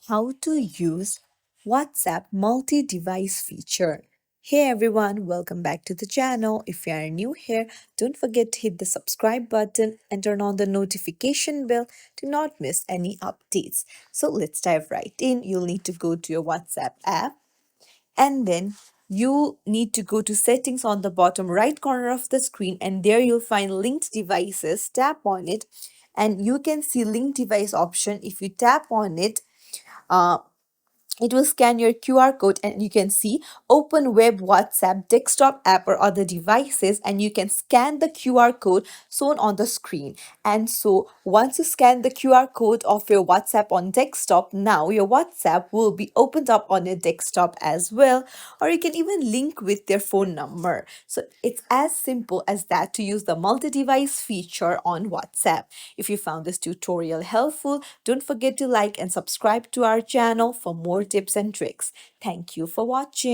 How to use WhatsApp multi-device feature. Hey everyone, welcome back to the channel. If you are new here, don't forget to hit the subscribe button and turn on the notification bell to not miss any updates. So let's dive right in. You'll need to go to your WhatsApp app, and then you need to go to settings on the bottom right corner of the screen, and there you'll find linked devices. Tap on it and you can see link device option. If you tap on it, uh, it will scan your QR code and you can see open web WhatsApp desktop app or other devices, and you can scan the QR code shown on the screen. And so once you scan the QR code of your WhatsApp on desktop, now your WhatsApp will be opened up on your desktop as well, or you can even link with their phone number. So it's as simple as that to use the multi-device feature on WhatsApp. If you found this tutorial helpful, don't forget to like and subscribe to our channel for more tips and tricks. Thank you for watching.